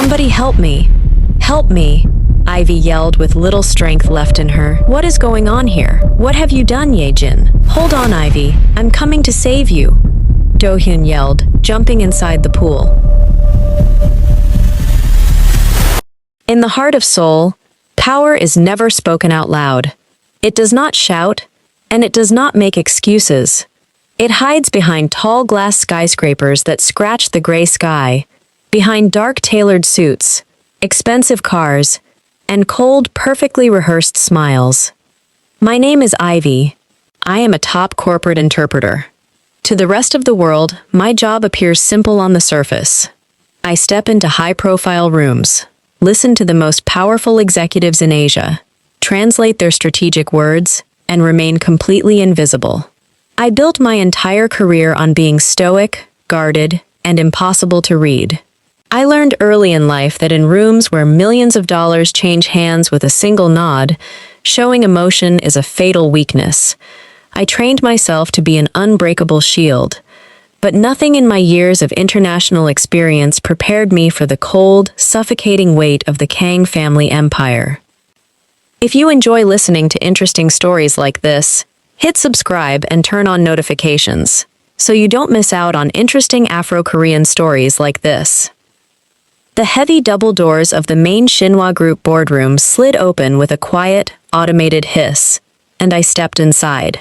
Somebody help me! Help me! Ivy yelled with little strength left in her. What is going on here? What have you done, Ye-jin? Hold on, Ivy. I'm coming to save you, Do-hyun yelled, jumping inside the pool. In the heart of Seoul, power is never spoken out loud. It does not shout, and it does not make excuses. It hides behind tall glass skyscrapers that scratch the gray sky, behind dark tailored suits, expensive cars, and cold, perfectly rehearsed smiles. My name is Ivy. I am a top corporate interpreter. To the rest of the world, my job appears simple on the surface. I step into high-profile rooms, listen to the most powerful executives in Asia, translate their strategic words, and remain completely invisible. I built my entire career on being stoic, guarded, and impossible to read. I learned early in life that in rooms where millions of dollars change hands with a single nod, showing emotion is a fatal weakness. I trained myself to be an unbreakable shield, but nothing in my years of international experience prepared me for the cold, suffocating weight of the Kang family empire. If you enjoy listening to interesting stories like this, hit subscribe and turn on notifications, so you don't miss out on interesting Afro-Korean stories like this. The heavy double doors of the main Shinwa Group boardroom slid open with a quiet, automated hiss, and I stepped inside.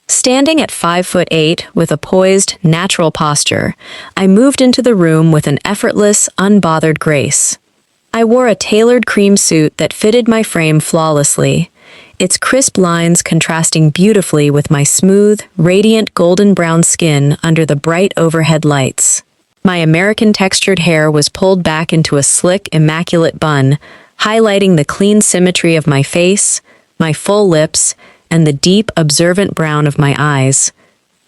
Standing at 5'8" with a poised, natural posture, I moved into the room with an effortless, unbothered grace. I wore a tailored cream suit that fitted my frame flawlessly, its crisp lines contrasting beautifully with my smooth, radiant golden brown skin under the bright overhead lights. My American textured hair was pulled back into a slick, immaculate bun, highlighting the clean symmetry of my face, my full lips, and the deep, observant brown of my eyes.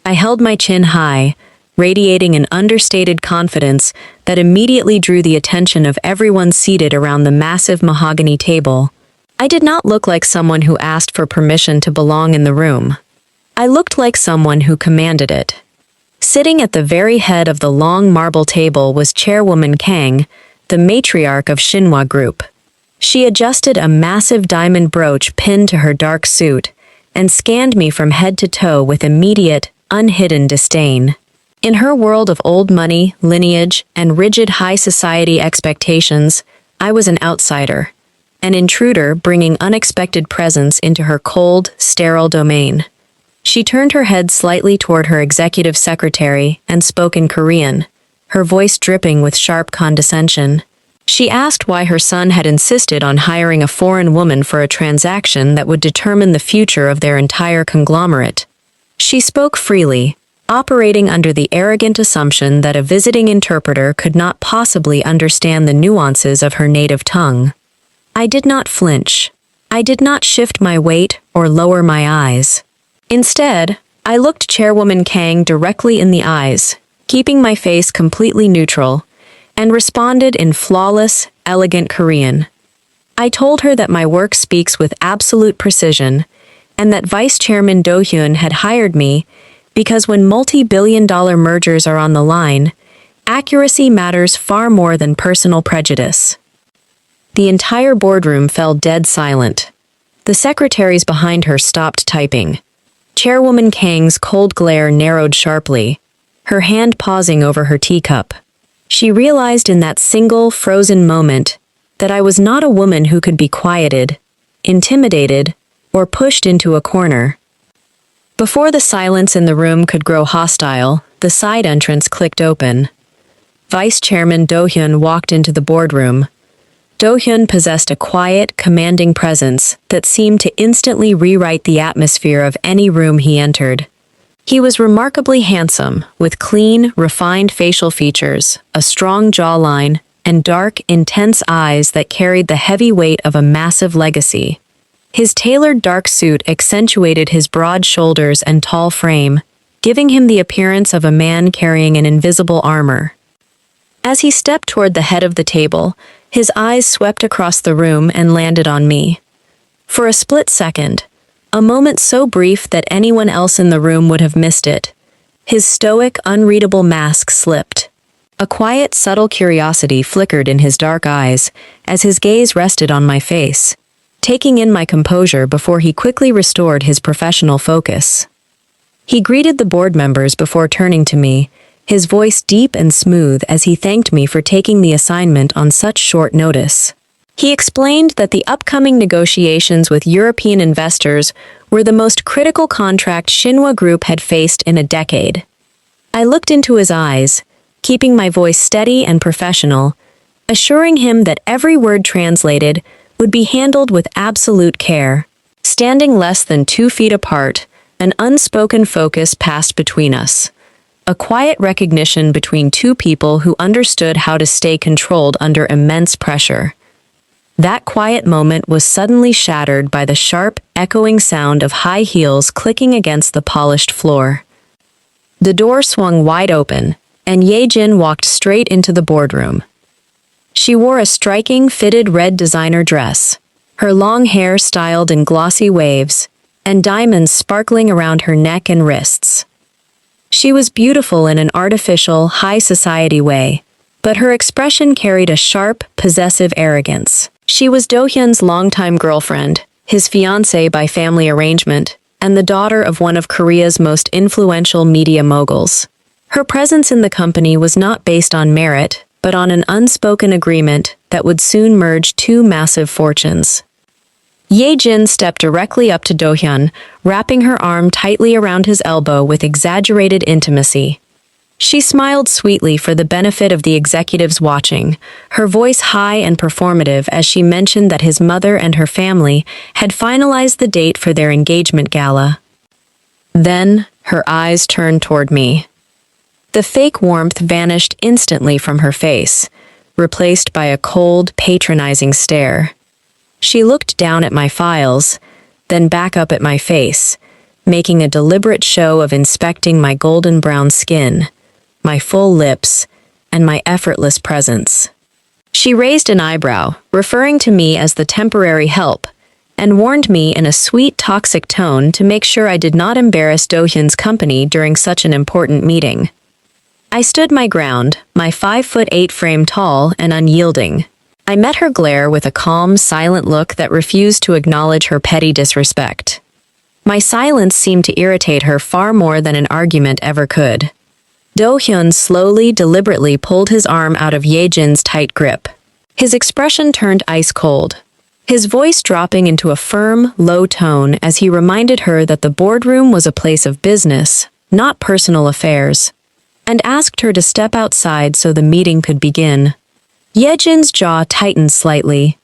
I held my chin high, radiating an understated confidence that immediately drew the attention of everyone seated around the massive mahogany table. I did not look like someone who asked for permission to belong in the room. I looked like someone who commanded it. Sitting at the very head of the long marble table was Chairwoman Kang, the matriarch of Shinwa Group. She adjusted a massive diamond brooch pinned to her dark suit, and scanned me from head to toe with immediate, unhidden disdain. In her world of old money, lineage, and rigid high society expectations, I was an outsider, an intruder bringing unexpected presence into her cold, sterile domain. She turned her head slightly toward her executive secretary and spoke in Korean, her voice dripping with sharp condescension. She asked why her son had insisted on hiring a foreign woman for a transaction that would determine the future of their entire conglomerate. She spoke freely, operating under the arrogant assumption that a visiting interpreter could not possibly understand the nuances of her native tongue. I did not flinch. I did not shift my weight or lower my eyes. Instead, I looked Chairwoman Kang directly in the eyes, keeping my face completely neutral, and responded in flawless, elegant Korean. I told her that my work speaks with absolute precision, and that Vice Chairman Do-hyun had hired me because when multi-billion-dollar mergers are on the line, accuracy matters far more than personal prejudice. The entire boardroom fell dead silent. The secretaries behind her stopped typing. Chairwoman Kang's cold glare narrowed sharply, her hand pausing over her teacup. She realized in that single, frozen moment that I was not a woman who could be quieted, intimidated, or pushed into a corner. Before the silence in the room could grow hostile, the side entrance clicked open. Vice Chairman Do-hyun walked into the boardroom. Do-hyun possessed a quiet, commanding presence that seemed to instantly rewrite the atmosphere of any room he entered. He was remarkably handsome, with clean, refined facial features, a strong jawline, and dark, intense eyes that carried the heavy weight of a massive legacy. His tailored dark suit accentuated his broad shoulders and tall frame, giving him the appearance of a man carrying an invisible armor. As he stepped toward the head of the table, his eyes swept across the room and landed on me. For a split second, a moment so brief that anyone else in the room would have missed it, his stoic, unreadable mask slipped. A quiet, subtle curiosity flickered in his dark eyes as his gaze rested on my face, taking in my composure before he quickly restored his professional focus. He greeted the board members before turning to me, his voice deep and smooth as he thanked me for taking the assignment on such short notice. He explained that the upcoming negotiations with European investors were the most critical contract Shinwa Group had faced in a decade. I looked into his eyes, keeping my voice steady and professional, assuring him that every word translated would be handled with absolute care. Standing less than 2 feet apart, an unspoken focus passed between us. A quiet recognition between two people who understood how to stay controlled under immense pressure. That quiet moment was suddenly shattered by the sharp, echoing sound of high heels clicking against the polished floor. The door swung wide open, and Ye-jin walked straight into the boardroom. She wore a striking, fitted red designer dress, her long hair styled in glossy waves, and diamonds sparkling around her neck and wrists. She was beautiful in an artificial, high society way, but her expression carried a sharp, possessive arrogance. She was Do-hyun's longtime girlfriend, his fiancée by family arrangement, and the daughter of one of Korea's most influential media moguls. Her presence in the company was not based on merit, but on an unspoken agreement that would soon merge two massive fortunes. Ye-jin stepped directly up to Do-hyun, wrapping her arm tightly around his elbow with exaggerated intimacy. She smiled sweetly for the benefit of the executives watching, her voice high and performative as she mentioned that his mother and her family had finalized the date for their engagement gala. Then, her eyes turned toward me. The fake warmth vanished instantly from her face, replaced by a cold, patronizing stare. She looked down at my files, then back up at my face, making a deliberate show of inspecting my golden brown skin, my full lips, and my effortless presence. She raised an eyebrow, referring to me as the temporary help, and warned me in a sweet, toxic tone to make sure I did not embarrass Do-hyun's company during such an important meeting. I stood my ground, my 5'8" frame tall and unyielding. I met her glare with a calm, silent look that refused to acknowledge her petty disrespect. My silence seemed to irritate her far more than an argument ever could. Do-hyun slowly, deliberately pulled his arm out of Ye-jin's tight grip. His expression turned ice cold, his voice dropping into a firm, low tone as he reminded her that the boardroom was a place of business, not personal affairs, and asked her to step outside so the meeting could begin. Ye-jin's jaw tightened slightly,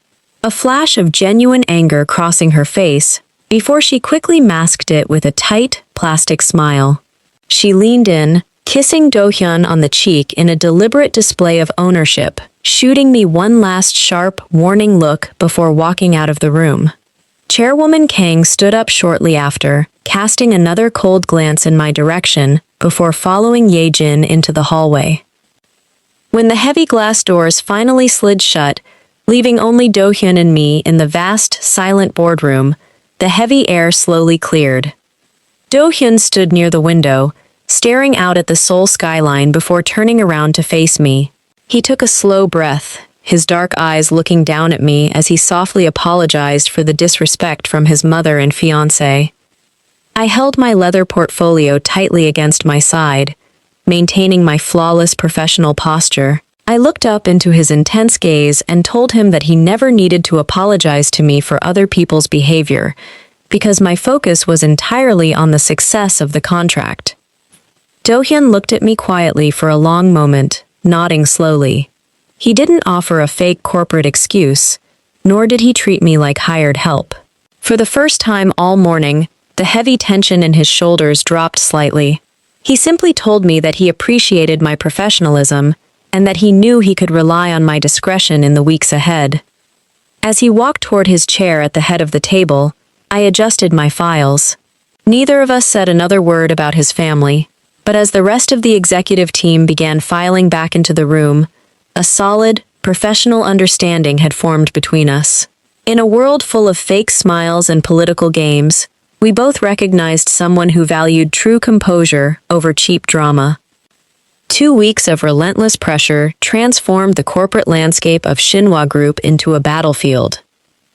a flash of genuine anger crossing her face, before she quickly masked it with a tight, plastic smile. She leaned in, kissing Do-hyun on the cheek in a deliberate display of ownership, shooting me one last sharp, warning look before walking out of the room. Chairwoman Kang stood up shortly after, casting another cold glance in my direction before following Ye-jin into the hallway. When the heavy glass doors finally slid shut, leaving only Do-hyun and me in the vast, silent boardroom, the heavy air slowly cleared. Do-hyun stood near the window, staring out at the Seoul skyline before turning around to face me. He took a slow breath, his dark eyes looking down at me as he softly apologized for the disrespect from his mother and fiancé. I held my leather portfolio tightly against my side, maintaining my flawless professional posture. I looked up into his intense gaze and told him that he never needed to apologize to me for other people's behavior, because my focus was entirely on the success of the contract. Do-hyun looked at me quietly for a long moment, nodding slowly. He didn't offer a fake corporate excuse, nor did he treat me like hired help. For the first time all morning, the heavy tension in his shoulders dropped slightly. He simply told me that he appreciated my professionalism and that he knew he could rely on my discretion in the weeks ahead. As he walked toward his chair at the head of the table, I adjusted my files. Neither of us said another word about his family, but as the rest of the executive team began filing back into the room, a solid, professional understanding had formed between us. In a world full of fake smiles and political games, we both recognized someone who valued true composure over cheap drama. 2 weeks of relentless pressure transformed the corporate landscape of Shinwa Group into a battlefield.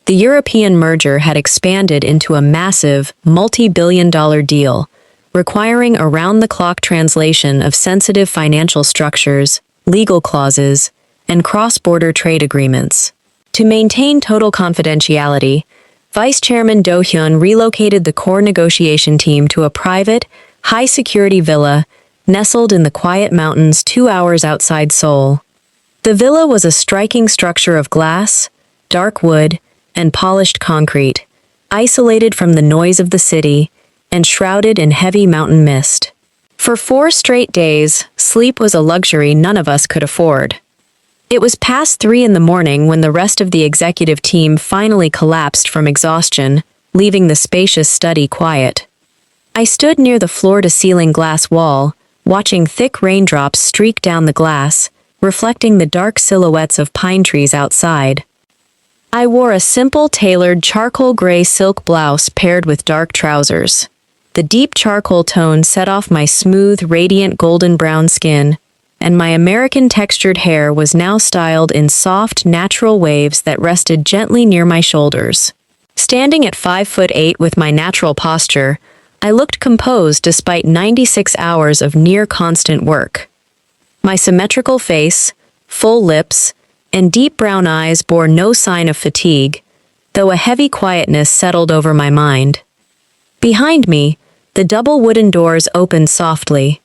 The European merger had expanded into a massive, multi-billion-dollar deal, requiring around-the-clock translation of sensitive financial structures, legal clauses, and cross-border trade agreements. To maintain total confidentiality, Vice Chairman Do-hyun relocated the core negotiation team to a private, high-security villa nestled in the quiet mountains 2 hours outside Seoul. The villa was a striking structure of glass, dark wood, and polished concrete, isolated from the noise of the city and shrouded in heavy mountain mist. For 4 straight days, sleep was a luxury none of us could afford. It was past 3 in the morning when the rest of the executive team finally collapsed from exhaustion, leaving the spacious study quiet. I stood near the floor-to-ceiling glass wall, watching thick raindrops streak down the glass, reflecting the dark silhouettes of pine trees outside. I wore a simple tailored charcoal gray silk blouse paired with dark trousers. The deep charcoal tone set off my smooth, radiant golden brown skin, and my American textured hair was now styled in soft, natural waves that rested gently near my shoulders. Standing at 5'8" with my natural posture, I looked composed despite 96 hours of near-constant work. My symmetrical face, full lips, and deep brown eyes bore no sign of fatigue, though a heavy quietness settled over my mind. Behind me, the double wooden doors opened softly.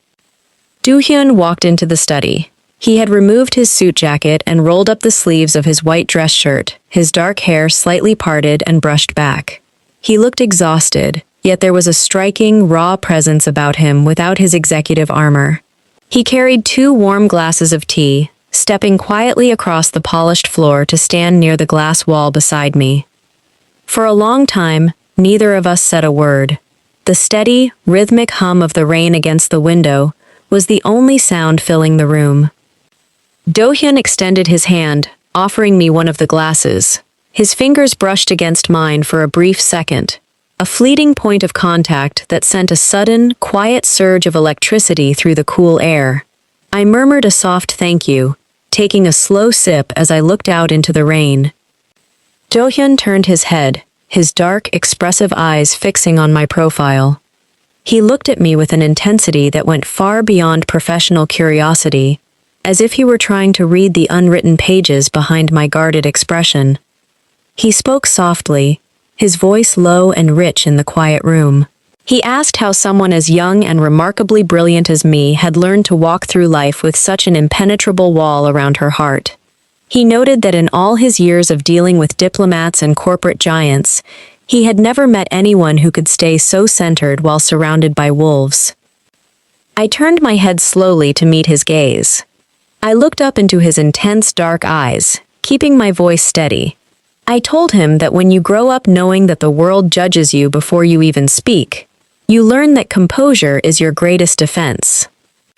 Do-hyun walked into the study. He had removed his suit jacket and rolled up the sleeves of his white dress shirt, his dark hair slightly parted and brushed back. He looked exhausted, yet there was a striking, raw presence about him without his executive armor. He carried 2 warm glasses of tea, stepping quietly across the polished floor to stand near the glass wall beside me. For a long time, neither of us said a word. The steady, rhythmic hum of the rain against the window was the only sound filling the room. Do-hyun extended his hand, offering me one of the glasses. His fingers brushed against mine for a brief second, a fleeting point of contact that sent a sudden, quiet surge of electricity through the cool air. I murmured a soft thank you, taking a slow sip as I looked out into the rain. Do-hyun turned his head, his dark, expressive eyes fixing on my profile. He looked at me with an intensity that went far beyond professional curiosity, as if he were trying to read the unwritten pages behind my guarded expression. He spoke softly, his voice low and rich in the quiet room. He asked how someone as young and remarkably brilliant as me had learned to walk through life with such an impenetrable wall around her heart. He noted that in all his years of dealing with diplomats and corporate giants, he had never met anyone who could stay so centered while surrounded by wolves. I turned my head slowly to meet his gaze. I looked up into his intense dark eyes, keeping my voice steady. I told him that when you grow up knowing that the world judges you before you even speak, you learn that composure is your greatest defense.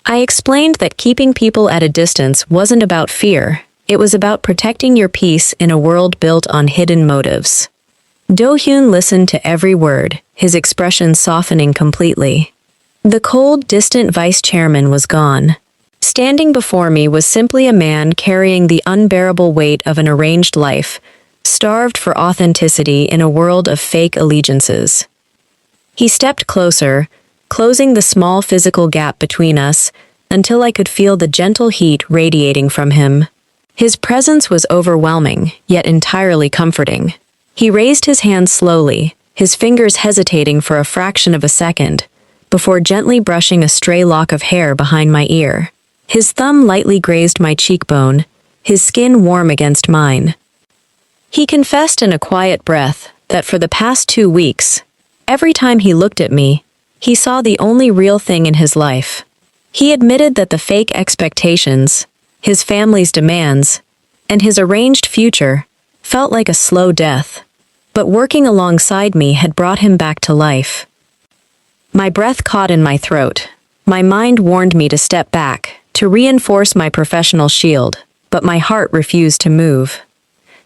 I explained that keeping people at a distance wasn't about fear, it was about protecting your peace in a world built on hidden motives. Do-hyun listened to every word, his expression softening completely. The cold, distant vice chairman was gone. Standing before me was simply a man carrying the unbearable weight of an arranged life, starved for authenticity in a world of fake allegiances. He stepped closer, closing the small physical gap between us until I could feel the gentle heat radiating from him. His presence was overwhelming, yet entirely comforting. He raised his hand slowly, his fingers hesitating for a fraction of a second, before gently brushing a stray lock of hair behind my ear. His thumb lightly grazed my cheekbone, his skin warm against mine. He confessed in a quiet breath that for the past 2 weeks, every time he looked at me, he saw the only real thing in his life. He admitted that the fake expectations, his family's demands, and his arranged future felt like a slow death, but working alongside me had brought him back to life. My breath caught in my throat. My mind warned me to step back, to reinforce my professional shield, but my heart refused to move.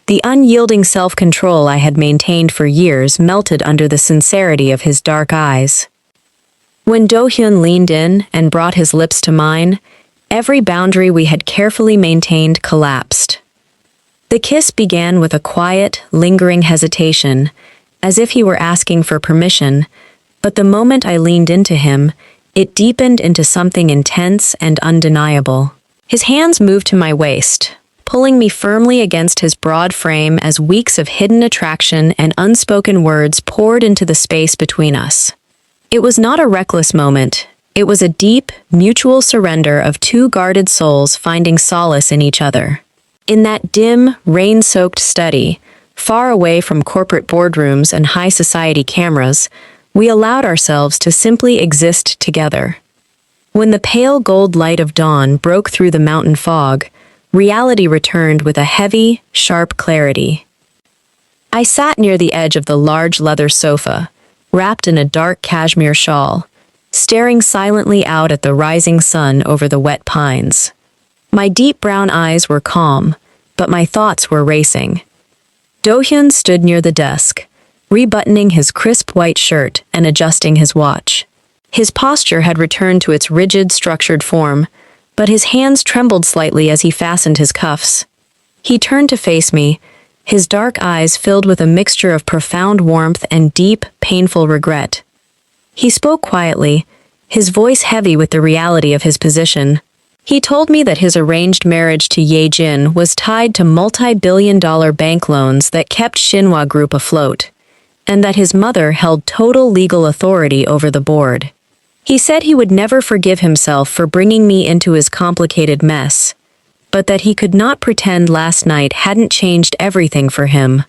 The unyielding self-control I had maintained for years melted under the sincerity of his dark eyes. When Do-hyun leaned in and brought his lips to mine, Every boundary we had carefully maintained collapsed. The kiss began with a quiet, lingering hesitation, as if he were asking for permission, but the moment I leaned into him, it deepened into something intense and undeniable. His hands moved to my waist, pulling me firmly against his broad frame as weeks of hidden attraction and unspoken words poured into the space between us. It was not a reckless moment. It was a deep, mutual surrender of two guarded souls finding solace in each other. In that dim, rain-soaked study, far away from corporate boardrooms and high society cameras, we allowed ourselves to simply exist together. When the pale gold light of dawn broke through the mountain fog, reality returned with a heavy, sharp clarity. I sat near the edge of the large leather sofa, wrapped in a dark cashmere shawl, staring silently out at the rising sun over the wet pines. My deep brown eyes were calm, but my thoughts were racing. Do-hyun stood near the desk, rebuttoning his crisp white shirt and adjusting his watch. His posture had returned to its rigid, structured form, but his hands trembled slightly as he fastened his cuffs. He turned to face me, his dark eyes filled with a mixture of profound warmth and deep, painful regret. He spoke quietly, his voice heavy with the reality of his position. He told me that his arranged marriage to Ye-jin was tied to multi-billion-dollar bank loans that kept Shinwa Group afloat, and that his mother held total legal authority over the board. He said he would never forgive himself for bringing me into his complicated mess, but that he could not pretend last night hadn't changed everything for him.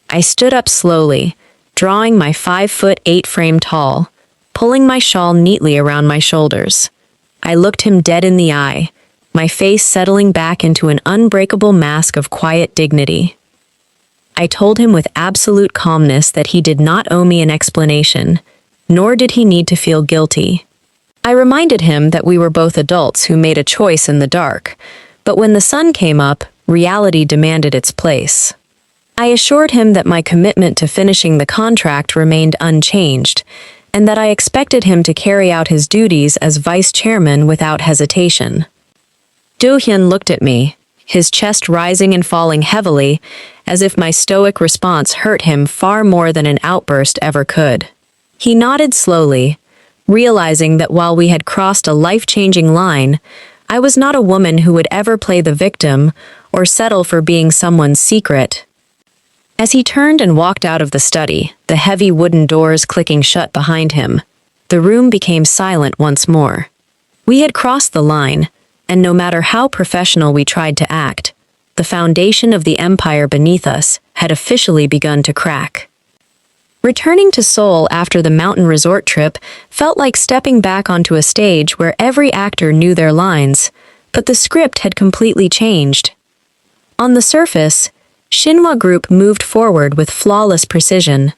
I stood up slowly, drawing my 5'8" frame tall, pulling my shawl neatly around my shoulders. I looked him dead in the eye, my face settling back into an unbreakable mask of quiet dignity. I told him with absolute calmness that he did not owe me an explanation, nor did he need to feel guilty. I reminded him that we were both adults who made a choice in the dark, but when the sun came up, reality demanded its place. I assured him that my commitment to finishing the contract remained unchanged, and that I expected him to carry out his duties as vice chairman without hesitation. Do-hyun looked at me, his chest rising and falling heavily, as if my stoic response hurt him far more than an outburst ever could. He nodded slowly, realizing that while we had crossed a life-changing line, I was not a woman who would ever play the victim or settle for being someone's secret. As he turned and walked out of the study, the heavy wooden doors clicking shut behind him, the room became silent once more. We had crossed the line, and no matter how professional we tried to act, the foundation of the empire beneath us had officially begun to crack. Returning to Seoul after the mountain resort trip felt like stepping back onto a stage where every actor knew their lines, but the script had completely changed. On the surface, Shinwa Group moved forward with flawless precision.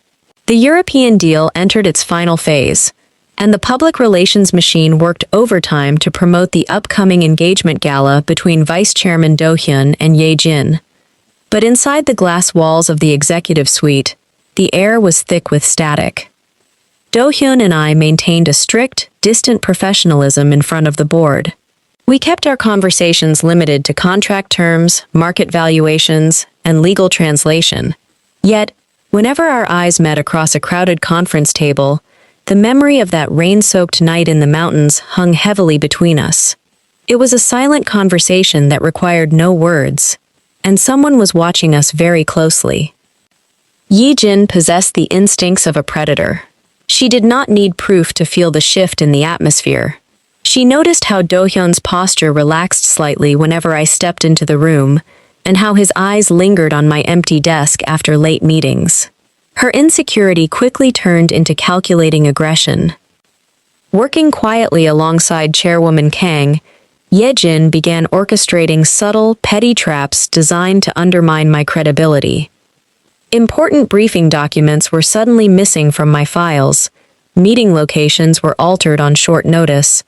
The European deal entered its final phase, and the public relations machine worked overtime to promote the upcoming engagement gala between Vice Chairman Do-hyun and Ye-jin. But inside the glass walls of the executive suite, the air was thick with static. Do-hyun and I maintained a strict, distant professionalism in front of the board. We kept our conversations limited to contract terms, market valuations, and legal translation. Yet, whenever our eyes met across a crowded conference table, the memory of that rain-soaked night in the mountains hung heavily between us. It was a silent conversation that required no words, and someone was watching us very closely. Ye-jin possessed the instincts of a predator. She did not need proof to feel the shift in the atmosphere. She noticed how Do-hyun's posture relaxed slightly whenever I stepped into the room, and how his eyes lingered on my empty desk after late meetings. Her insecurity quickly turned into calculating aggression. Working quietly alongside Chairwoman Kang, Ye-jin began orchestrating subtle, petty traps designed to undermine my credibility. Important briefing documents were suddenly missing from my files, meeting locations were altered on short notice,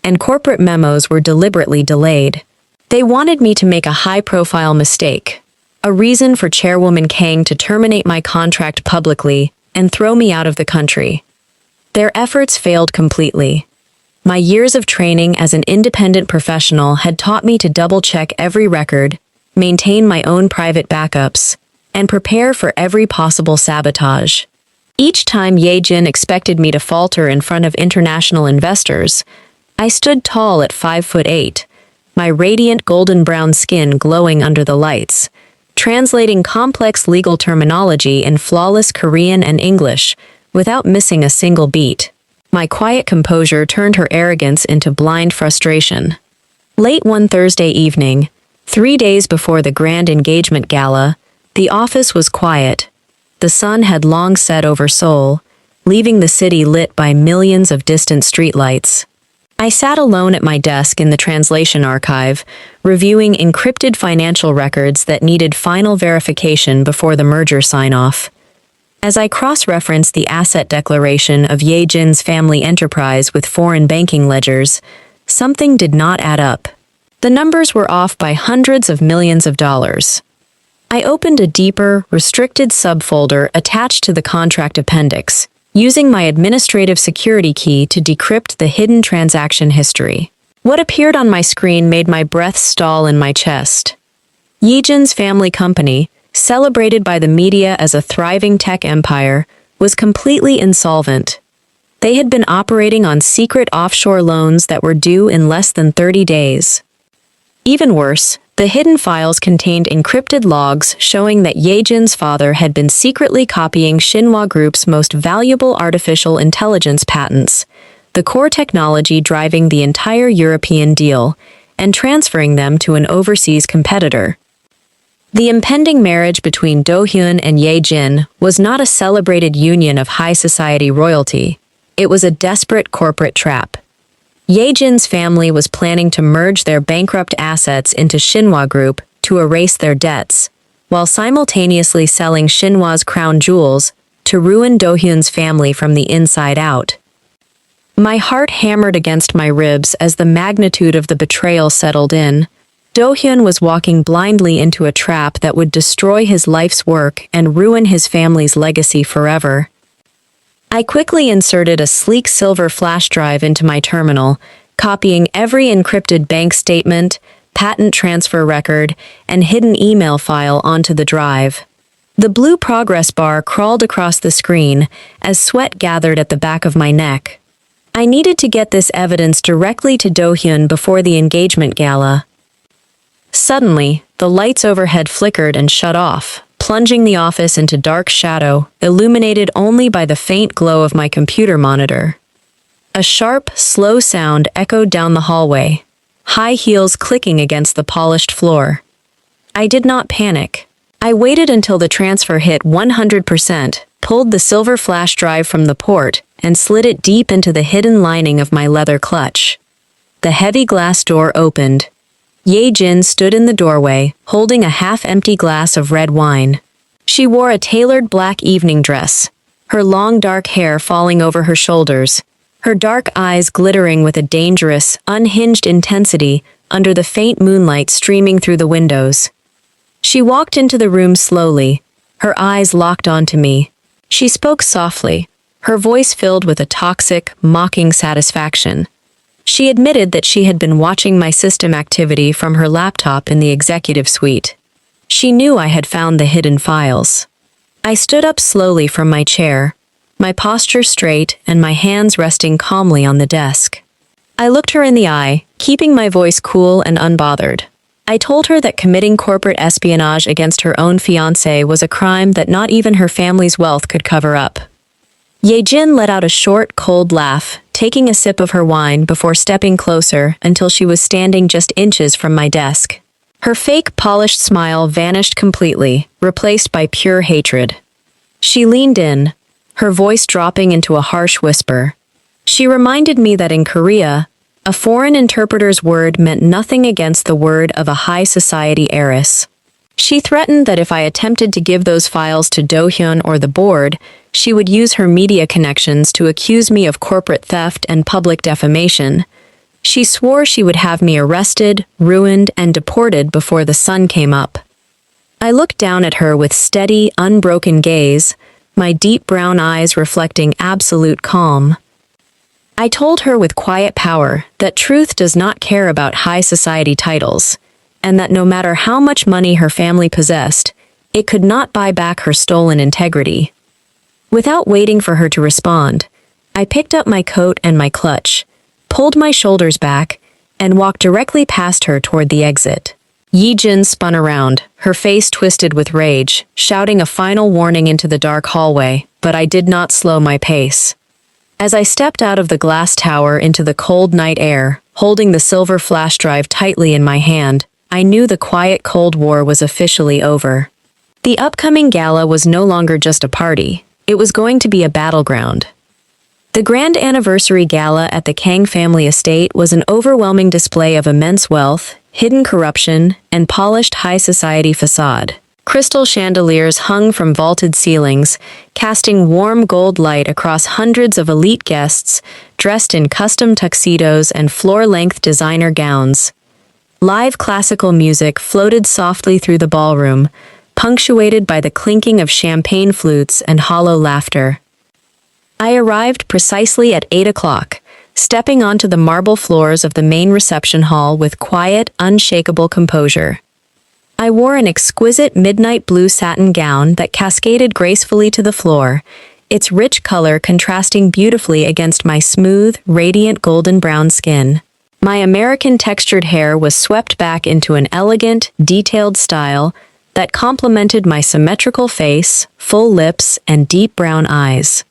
and corporate memos were deliberately delayed. They wanted me to make a high-profile mistake, a reason for Chairwoman Kang to terminate my contract publicly and throw me out of the country. Their efforts failed completely. My years of training as an independent professional had taught me to double-check every record, maintain my own private backups, and prepare for every possible sabotage. Each time Ye-jin expected me to falter in front of international investors, I stood tall at 5'8", my radiant golden brown skin glowing under the lights, translating complex legal terminology in flawless Korean and English without missing a single beat. My quiet composure turned her arrogance into blind frustration. Late one Thursday evening, 3 days before the grand engagement gala, the office was quiet. The sun had long set over Seoul, leaving the city lit by millions of distant streetlights. I sat alone at my desk in the translation archive, reviewing encrypted financial records that needed final verification before the merger sign-off. As I cross-referenced the asset declaration of Ye-jin's family enterprise with foreign banking ledgers, something did not add up. The numbers were off by hundreds of millions of dollars. I opened a deeper, restricted subfolder attached to the contract appendix, using my administrative security key to decrypt the hidden transaction history. What appeared on my screen made my breath stall in my chest. Ye-jin's family company, celebrated by the media as a thriving tech empire, was completely insolvent. They had been operating on secret offshore loans that were due in less than 30 days. Even worse, the hidden files contained encrypted logs showing that Ye-jin's father had been secretly copying Shinwa Group's most valuable artificial intelligence patents, the core technology driving the entire European deal, and transferring them to an overseas competitor. The impending marriage between Do-hyun and Ye-jin was not a celebrated union of high society royalty. It was a desperate corporate trap. Ye-jin's family was planning to merge their bankrupt assets into Shinwa Group to erase their debts, while simultaneously selling Shinwa's crown jewels to ruin Do-hyun's family from the inside out. My heart hammered against my ribs as the magnitude of the betrayal settled in. Do-hyun was walking blindly into a trap that would destroy his life's work and ruin his family's legacy forever. I quickly inserted a sleek silver flash drive into my terminal, copying every encrypted bank statement, patent transfer record, and hidden email file onto the drive. The blue progress bar crawled across the screen as sweat gathered at the back of my neck. I needed to get this evidence directly to Do-hyun before the engagement gala. Suddenly, the lights overhead flickered and shut off, plunging the office into dark shadow, illuminated only by the faint glow of my computer monitor. A sharp, slow sound echoed down the hallway, high heels clicking against the polished floor. I did not panic. I waited until the transfer hit 100%, pulled the silver flash drive from the port, and slid it deep into the hidden lining of my leather clutch. The heavy glass door opened. Ye-jin stood in the doorway, holding a half-empty glass of red wine. She wore a tailored black evening dress, her long dark hair falling over her shoulders, her dark eyes glittering with a dangerous, unhinged intensity under the faint moonlight streaming through the windows. She walked into the room slowly, her eyes locked onto me. She spoke softly, her voice filled with a toxic, mocking satisfaction. She admitted that she had been watching my system activity from her laptop in the executive suite. She knew I had found the hidden files. I stood up slowly from my chair, my posture straight and my hands resting calmly on the desk. I looked her in the eye, keeping my voice cool and unbothered. I told her that committing corporate espionage against her own fiancé was a crime that not even her family's wealth could cover up. Ye-jin let out a short, cold laugh, taking a sip of her wine before stepping closer until she was standing just inches from my desk. Her fake, polished smile vanished completely, replaced by pure hatred. She leaned in, her voice dropping into a harsh whisper. She reminded me that in Korea, a foreign interpreter's word meant nothing against the word of a high society heiress. She threatened that if I attempted to give those files to Do-hyun or the board, she would use her media connections to accuse me of corporate theft and public defamation. She swore she would have me arrested, ruined, and deported before the sun came up. I looked down at her with steady, unbroken gaze, my deep brown eyes reflecting absolute calm. I told her with quiet power that truth does not care about high society titles, and that no matter how much money her family possessed, it could not buy back her stolen integrity. Without waiting for her to respond, I picked up my coat and my clutch, pulled my shoulders back, and walked directly past her toward the exit. Yi-jin spun around, her face twisted with rage, shouting a final warning into the dark hallway, but I did not slow my pace. As I stepped out of the glass tower into the cold night air, holding the silver flash drive tightly in my hand, I knew the quiet Cold War was officially over. The upcoming gala was no longer just a party, it was going to be a battleground. The grand anniversary gala at the Kang family estate was an overwhelming display of immense wealth, hidden corruption, and polished high society facade. Crystal chandeliers hung from vaulted ceilings, casting warm gold light across hundreds of elite guests dressed in custom tuxedos and floor-length designer gowns. Live classical music floated softly through the ballroom, punctuated by the clinking of champagne flutes and hollow laughter. I arrived precisely at 8 o'clock, stepping onto the marble floors of the main reception hall with quiet, unshakable composure. I wore an exquisite midnight blue satin gown that cascaded gracefully to the floor, its rich color contrasting beautifully against my smooth, radiant golden brown skin. My American textured hair was swept back into an elegant, detailed style that complemented my symmetrical face, full lips, and deep brown eyes.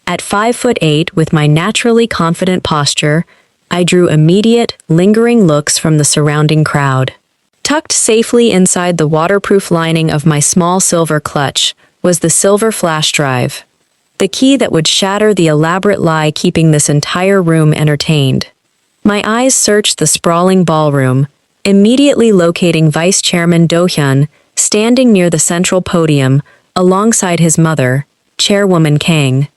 At 5'8", with my naturally confident posture, I drew immediate, lingering looks from the surrounding crowd. Tucked safely inside the waterproof lining of my small silver clutch was the silver flash drive, the key that would shatter the elaborate lie keeping this entire room entertained. My eyes searched the sprawling ballroom, immediately locating Vice Chairman Do-hyun, standing near the central podium, alongside his mother, Chairwoman Kang.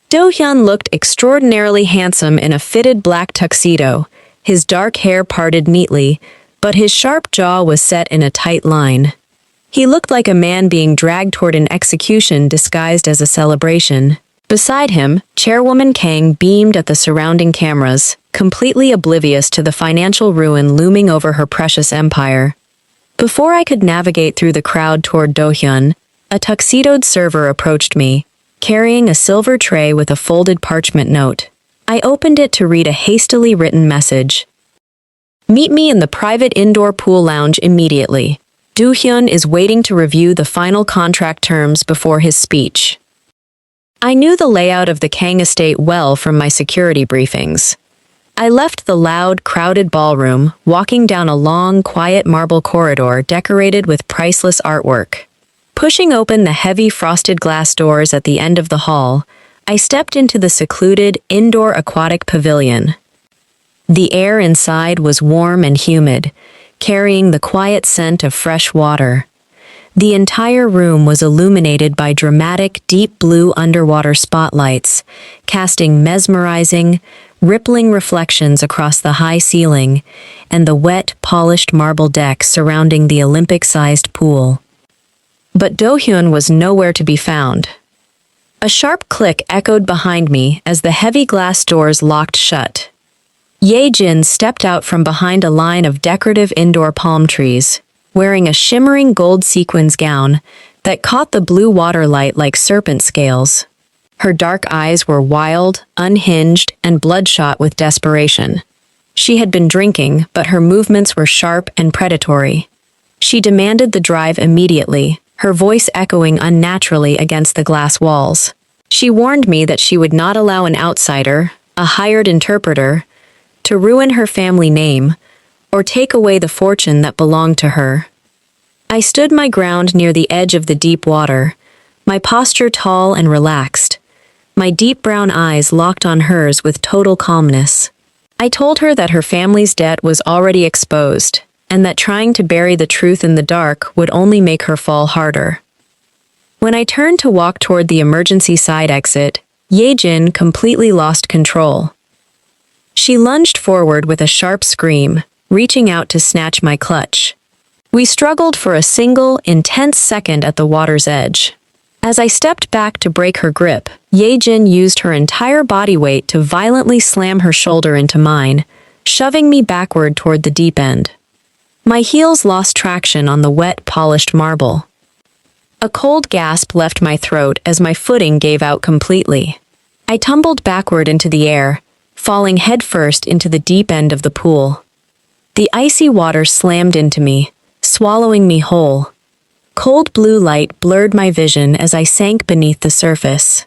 Do-hyun looked extraordinarily handsome in a fitted black tuxedo, his dark hair parted neatly, but his sharp jaw was set in a tight line. He looked like a man being dragged toward an execution disguised as a celebration. Beside him, Chairwoman Kang beamed at the surrounding cameras, completely oblivious to the financial ruin looming over her precious empire. Before I could navigate through the crowd toward Do-hyun, a tuxedoed server approached me, carrying a silver tray with a folded parchment note. I opened it to read a hastily written message. Meet me in the private indoor pool lounge immediately. Do-hyun is waiting to review the final contract terms before his speech. I knew the layout of the Kang estate well from my security briefings. I left the loud, crowded ballroom, walking down a long, quiet marble corridor decorated with priceless artwork. Pushing open the heavy frosted glass doors at the end of the hall, I stepped into the secluded, indoor aquatic pavilion. The air inside was warm and humid, carrying the quiet scent of fresh water. The entire room was illuminated by dramatic, deep blue underwater spotlights, casting mesmerizing, rippling reflections across the high ceiling and the wet, polished marble deck surrounding the Olympic-sized pool. But Do-hyun was nowhere to be found. A sharp click echoed behind me as the heavy glass doors locked shut. Ye-jin stepped out from behind a line of decorative indoor palm trees, wearing a shimmering gold sequins gown that caught the blue water light like serpent scales. Her dark eyes were wild, unhinged, and bloodshot with desperation. She had been drinking, but her movements were sharp and predatory. She demanded the drive immediately, her voice echoing unnaturally against the glass walls. She warned me that she would not allow an outsider, a hired interpreter, to ruin her family name, or take away the fortune that belonged to her. I stood my ground near the edge of the deep water, my posture tall and relaxed, my deep brown eyes locked on hers with total calmness. I told her that her family's debt was already exposed, and that trying to bury the truth in the dark would only make her fall harder. When I turned to walk toward the emergency side exit, Ye-jin completely lost control. She lunged forward with a sharp scream, reaching out to snatch my clutch. We struggled for a single, intense second at the water's edge. As I stepped back to break her grip, Ye-jin used her entire body weight to violently slam her shoulder into mine, shoving me backward toward the deep end. My heels lost traction on the wet, polished marble. A cold gasp left my throat as my footing gave out completely. I tumbled backward into the air, falling headfirst into the deep end of the pool. The icy water slammed into me, swallowing me whole. Cold blue light blurred my vision as I sank beneath the surface.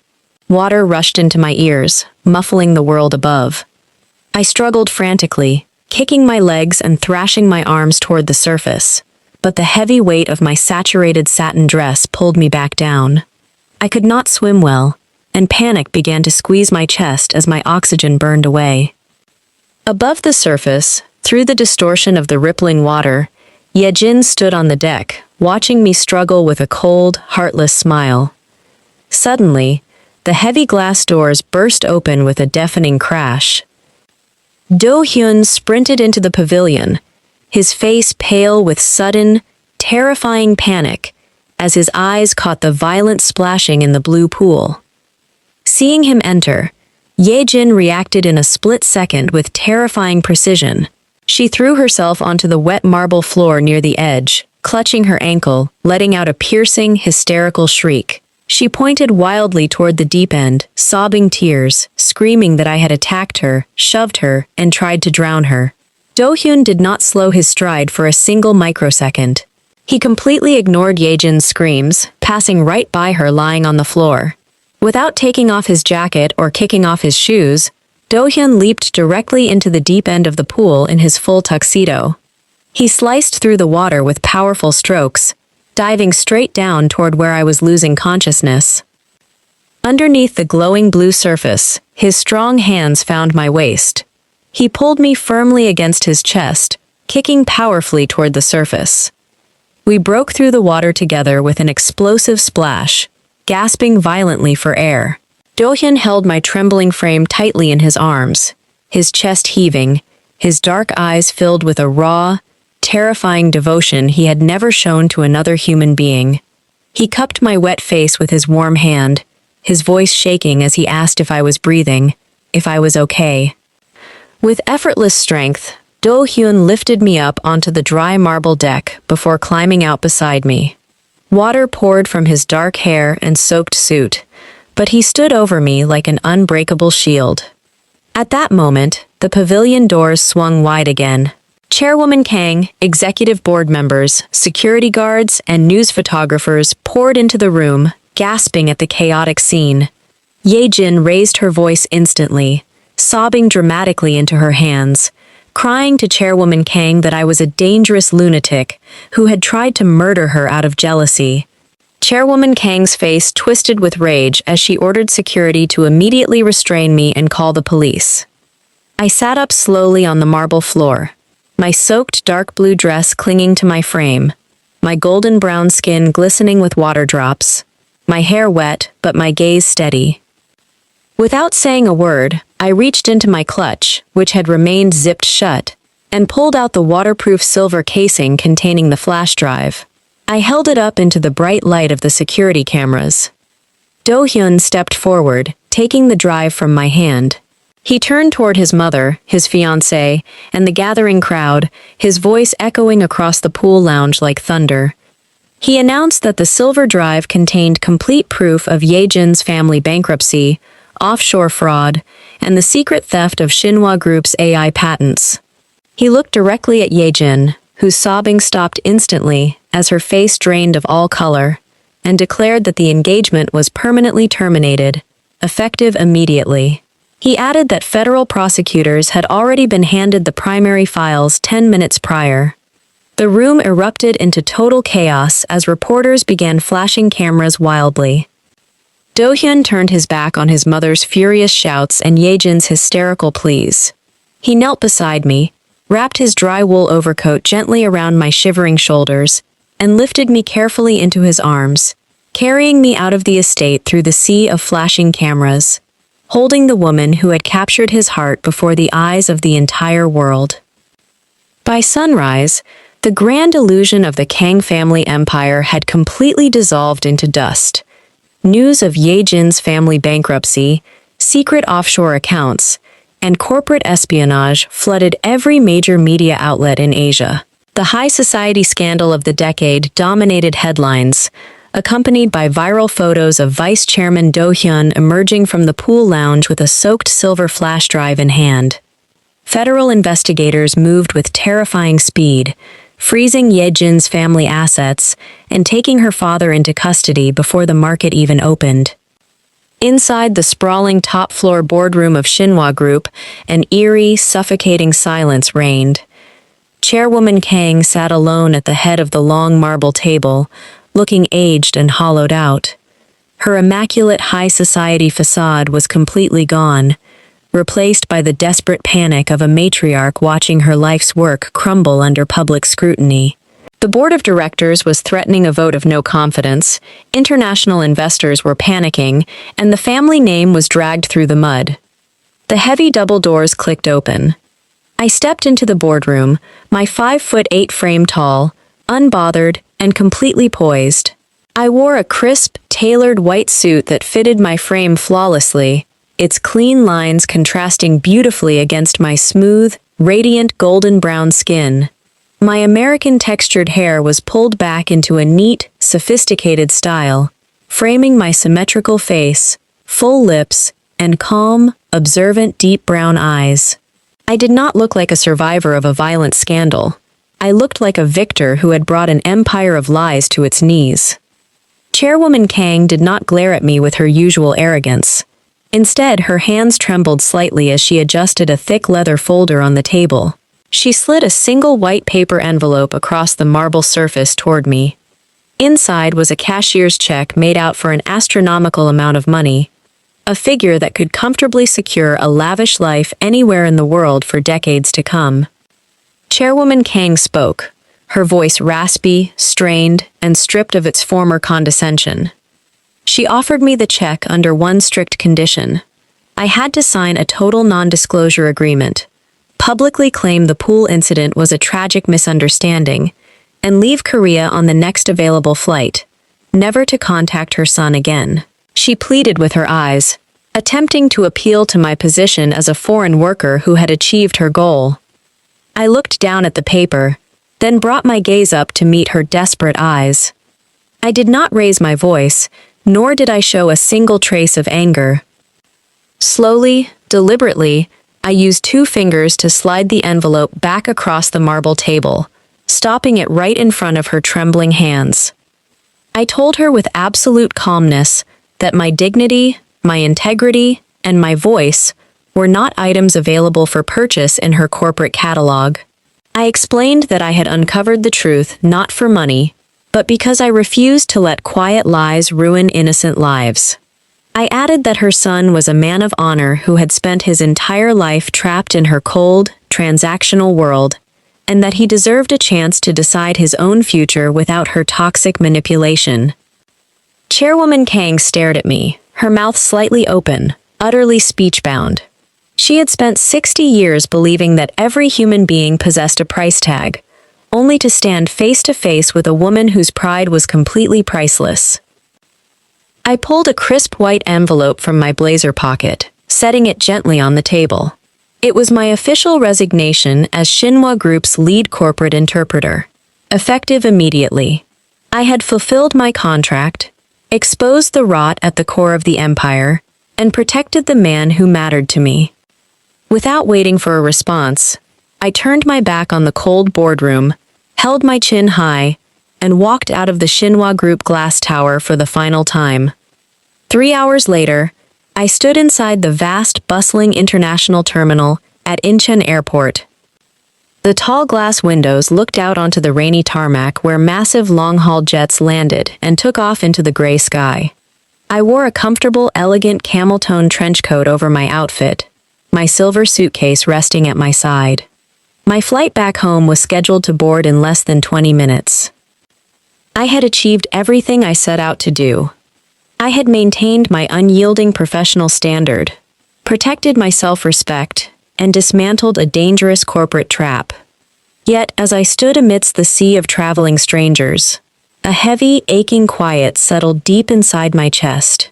Water rushed into my ears, muffling the world above. I struggled frantically, kicking my legs and thrashing my arms toward the surface, but the heavy weight of my saturated satin dress pulled me back down. I could not swim well, and panic began to squeeze my chest as my oxygen burned away. Above the surface, through the distortion of the rippling water, Ye-jin stood on the deck, watching me struggle with a cold, heartless smile. Suddenly, the heavy glass doors burst open with a deafening crash. Do-hyun sprinted into the pavilion, his face pale with sudden, terrifying panic as his eyes caught the violent splashing in the blue pool. Seeing him enter, Ye-jin reacted in a split second with terrifying precision. She threw herself onto the wet marble floor near the edge, clutching her ankle, letting out a piercing, hysterical shriek. She pointed wildly toward the deep end, sobbing tears, screaming that I had attacked her, shoved her, and tried to drown her. Do-hyun did not slow his stride for a single microsecond. He completely ignored Ye-jin's screams, passing right by her lying on the floor. Without taking off his jacket or kicking off his shoes, Do-hyun leaped directly into the deep end of the pool in his full tuxedo. He sliced through the water with powerful strokes, diving straight down toward where I was losing consciousness. Underneath the glowing blue surface, his strong hands found my waist. He pulled me firmly against his chest, kicking powerfully toward the surface. We broke through the water together with an explosive splash, gasping violently for air. Do-hyun held my trembling frame tightly in his arms, his chest heaving, his dark eyes filled with a raw, terrifying devotion he had never shown to another human being. He cupped my wet face with his warm hand, his voice shaking as he asked if I was breathing, if I was okay. With effortless strength, Do-hyun lifted me up onto the dry marble deck before climbing out beside me. Water poured from his dark hair and soaked suit, but he stood over me like an unbreakable shield. At that moment, the pavilion doors swung wide again. Chairwoman Kang, executive board members, security guards, and news photographers poured into the room, gasping at the chaotic scene. Ye-jin raised her voice instantly, sobbing dramatically into her hands, crying to Chairwoman Kang that I was a dangerous lunatic who had tried to murder her out of jealousy. Chairwoman Kang's face twisted with rage as she ordered security to immediately restrain me and call the police. I sat up slowly on the marble floor, my soaked dark blue dress clinging to my frame, my golden brown skin glistening with water drops, my hair wet but my gaze steady. Without saying a word, I reached into my clutch, which had remained zipped shut, and pulled out the waterproof silver casing containing the flash drive. I held it up into the bright light of the security cameras. Do-hyun stepped forward, taking the drive from my hand. He turned toward his mother, his fiancée, and the gathering crowd, his voice echoing across the pool lounge like thunder. He announced that the silver drive contained complete proof of Ye-jin's family bankruptcy, offshore fraud, and the secret theft of Shinwa Group's AI patents. He looked directly at Ye-jin, whose sobbing stopped instantly as her face drained of all color, and declared that the engagement was permanently terminated, effective immediately. He added that federal prosecutors had already been handed the primary files 10 minutes prior. The room erupted into total chaos as reporters began flashing cameras wildly. Do-hyun turned his back on his mother's furious shouts and Ye-jin's hysterical pleas. He knelt beside me, wrapped his dry wool overcoat gently around my shivering shoulders, and lifted me carefully into his arms, carrying me out of the estate through the sea of flashing cameras, holding the woman who had captured his heart before the eyes of the entire world. By sunrise, the grand illusion of the Kang family empire had completely dissolved into dust, news of Ye Jin's family bankruptcy, secret offshore accounts, and corporate espionage flooded every major media outlet in Asia. The high society scandal of the decade dominated headlines, accompanied by viral photos of Vice Chairman Do-hyun emerging from the pool lounge with a soaked silver flash drive in hand. Federal investigators moved with terrifying speed, freezing Ye Jin's family assets and taking her father into custody before the market even opened. Inside the sprawling top-floor boardroom of Shinwa Group, an eerie, suffocating silence reigned. Chairwoman Kang sat alone at the head of the long marble table, looking aged and hollowed out. Her immaculate high society facade was completely gone, replaced by the desperate panic of a matriarch watching her life's work crumble under public scrutiny. The board of directors was threatening a vote of no confidence, international investors were panicking, and the family name was dragged through the mud. The heavy double doors clicked open. I stepped into the boardroom, my 5'8" frame tall, unbothered, and completely poised. I wore a crisp, tailored white suit that fitted my frame flawlessly, its clean lines contrasting beautifully against my smooth, radiant golden brown skin. My American textured hair was pulled back into a neat, sophisticated style, framing my symmetrical face, full lips, and calm, observant deep brown eyes. I did not look like a survivor of a violent scandal. I looked like a victor who had brought an empire of lies to its knees. Chairwoman Kang did not glare at me with her usual arrogance. Instead, her hands trembled slightly as she adjusted a thick leather folder on the table. She slid a single white paper envelope across the marble surface toward me. Inside was a cashier's check made out for an astronomical amount of money, a figure that could comfortably secure a lavish life anywhere in the world for decades to come. Chairwoman Kang spoke, her voice raspy, strained, and stripped of its former condescension. She offered me the check under one strict condition. I had to sign a total non-disclosure agreement, publicly claim the pool incident was a tragic misunderstanding, and leave Korea on the next available flight, never to contact her son again. She pleaded with her eyes, attempting to appeal to my position as a foreign worker who had achieved her goal. I looked down at the paper, then brought my gaze up to meet her desperate eyes. I did not raise my voice, nor did I show a single trace of anger. Slowly, deliberately, I used 2 fingers to slide the envelope back across the marble table, stopping it right in front of her trembling hands. I told her with absolute calmness that my dignity, my integrity, and my voice were not items available for purchase in her corporate catalog. I explained that I had uncovered the truth not for money, but because I refused to let quiet lies ruin innocent lives. I added that her son was a man of honor who had spent his entire life trapped in her cold, transactional world, and that he deserved a chance to decide his own future without her toxic manipulation. Chairwoman Kang stared at me, her mouth slightly open, utterly speech-bound. She had spent 60 years believing that every human being possessed a price tag, only to stand face-to-face with a woman whose pride was completely priceless. I pulled a crisp white envelope from my blazer pocket, setting it gently on the table. It was my official resignation as Shinwa Group's lead corporate interpreter, effective immediately. I had fulfilled my contract, exposed the rot at the core of the empire, and protected the man who mattered to me. Without waiting for a response, I turned my back on the cold boardroom, held my chin high, and walked out of the Shinwa Group glass tower for the final time. 3 hours later, I stood inside the vast, bustling international terminal at Incheon Airport. The tall glass windows looked out onto the rainy tarmac where massive long-haul jets landed and took off into the gray sky. I wore a comfortable, elegant camel-tone trench coat over my outfit, my silver suitcase resting at my side. My flight back home was scheduled to board in less than 20 minutes. I had achieved everything I set out to do. I had maintained my unyielding professional standard, protected my self-respect, and dismantled a dangerous corporate trap. Yet, as I stood amidst the sea of traveling strangers, A heavy, aching quiet settled deep inside my chest.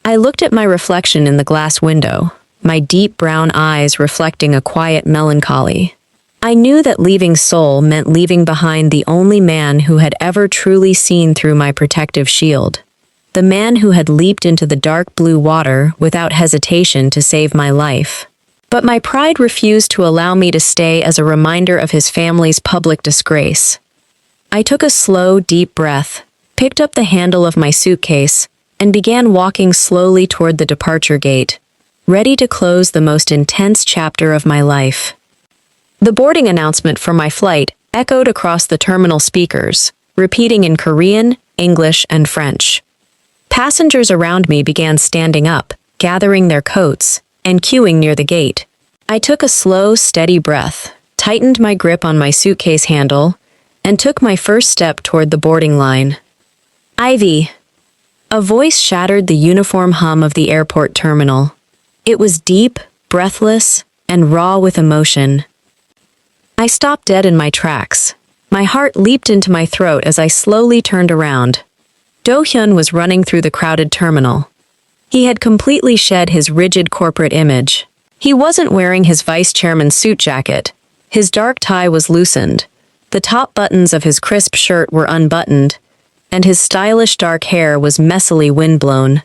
I looked at my reflection in the glass window, my deep brown eyes reflecting a quiet melancholy. I knew that leaving Seoul meant leaving behind the only man who had ever truly seen through my protective shield. The man who had leaped into the dark blue water without hesitation to save my life. But my pride refused to allow me to stay as a reminder of his family's public disgrace. I took a slow, deep breath, picked up the handle of my suitcase, and began walking slowly toward the departure gate, ready to close the most intense chapter of my life. The boarding announcement for my flight echoed across the terminal speakers, repeating in Korean, English, and French. Passengers around me began standing up, gathering their coats, and queuing near the gate. I took a slow, steady breath, tightened my grip on my suitcase handle, and took my first step toward the boarding line. Ivy. A voice shattered the uniform hum of the airport terminal. It was deep, breathless, and raw with emotion. I stopped dead in my tracks. My heart leaped into my throat as I slowly turned around. Do-hyun was running through the crowded terminal. He had completely shed his rigid corporate image. He wasn't wearing his vice chairman's suit jacket. His dark tie was loosened. The top buttons of his crisp shirt were unbuttoned, and his stylish dark hair was messily windblown.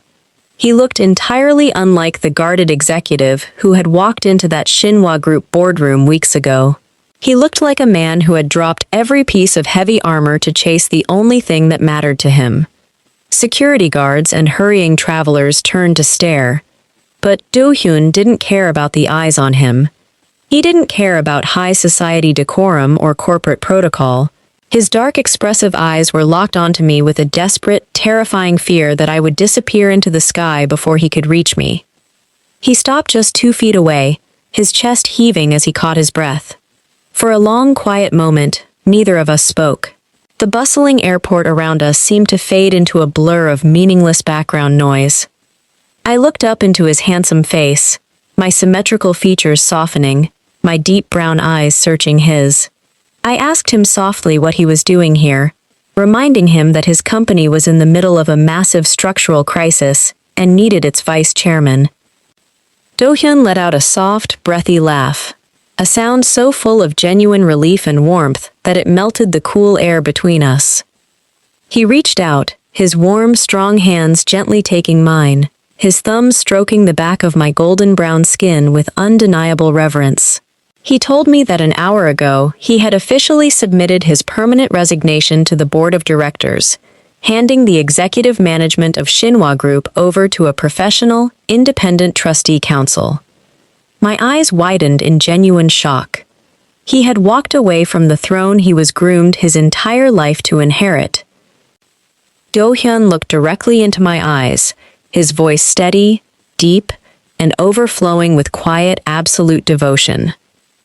He looked entirely unlike the guarded executive who had walked into that Shinwa Group boardroom weeks ago. He looked like a man who had dropped every piece of heavy armor to chase the only thing that mattered to him. Security guards and hurrying travelers turned to stare, but Do-hyun didn't care about the eyes on him. He didn't care about high society decorum or corporate protocol. His dark, expressive eyes were locked onto me with a desperate, terrifying fear that I would disappear into the sky before he could reach me. He stopped just 2 feet away, his chest heaving as he caught his breath. For a long, quiet moment, neither of us spoke. The bustling airport around us seemed to fade into a blur of meaningless background noise. I looked up into his handsome face, my symmetrical features softening, my deep brown eyes searching his. I asked him softly what he was doing here, reminding him that his company was in the middle of a massive structural crisis and needed its vice chairman. Do-hyun let out a soft, breathy laugh, a sound so full of genuine relief and warmth that it melted the cool air between us. He reached out, his warm, strong hands gently taking mine, his thumbs stroking the back of my golden brown skin with undeniable reverence. He told me that an hour ago he had officially submitted his permanent resignation to the board of directors, handing the executive management of Shinwa Group over to a professional, independent trustee council. My eyes widened in genuine shock. He had walked away from the throne he was groomed his entire life to inherit. Do-hyun looked directly into my eyes, his voice steady, deep, and overflowing with quiet, absolute devotion.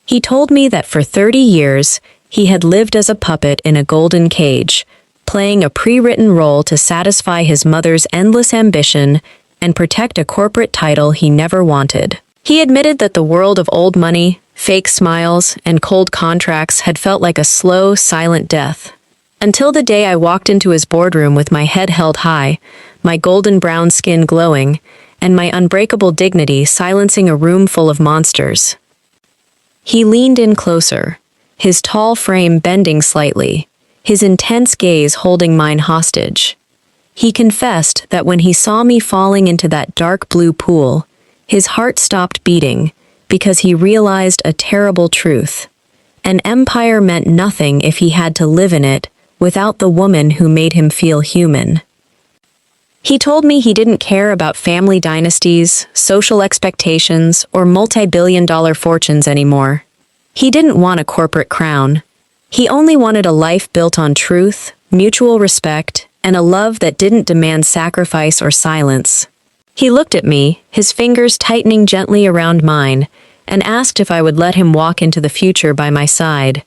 He told me that for 30 years, he had lived as a puppet in a golden cage, playing a pre-written role to satisfy his mother's endless ambition and protect a corporate title he never wanted. He admitted that the world of old money, fake smiles, and cold contracts had felt like a slow, silent death. Until the day I walked into his boardroom with my head held high, my golden brown skin glowing, and my unbreakable dignity silencing a room full of monsters. He leaned in closer, his tall frame bending slightly, his intense gaze holding mine hostage. He confessed that when he saw me falling into that dark blue pool, his heart stopped beating because he realized a terrible truth. An empire meant nothing if he had to live in it without the woman who made him feel human. He told me he didn't care about family dynasties, social expectations, or multi-billion-dollar fortunes anymore. He didn't want a corporate crown. He only wanted a life built on truth, mutual respect, and a love that didn't demand sacrifice or silence. He looked at me, his fingers tightening gently around mine, and asked if I would let him walk into the future by my side,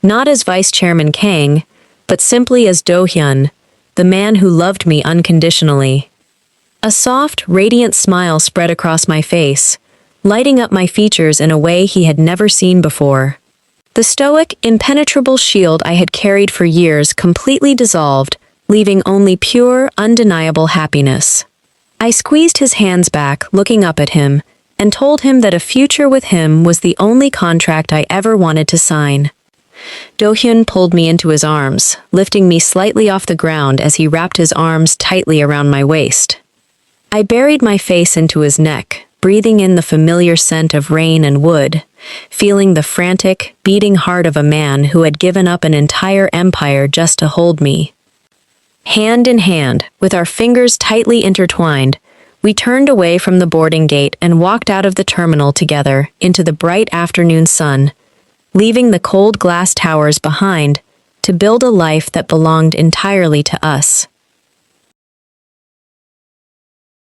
not as Vice Chairman Kang, but simply as Do-hyun, the man who loved me unconditionally. A soft, radiant smile spread across my face, lighting up my features in a way he had never seen before. The stoic, impenetrable shield I had carried for years completely dissolved, leaving only pure, undeniable happiness. I squeezed his hands back, looking up at him, and told him that a future with him was the only contract I ever wanted to sign. Do-hyun pulled me into his arms, lifting me slightly off the ground as he wrapped his arms tightly around my waist. I buried my face into his neck, breathing in the familiar scent of rain and wood, feeling the frantic, beating heart of a man who had given up an entire empire just to hold me. Hand in hand, with our fingers tightly intertwined, we turned away from the boarding gate and walked out of the terminal together into the bright afternoon sun, leaving the cold glass towers behind to build a life that belonged entirely to us.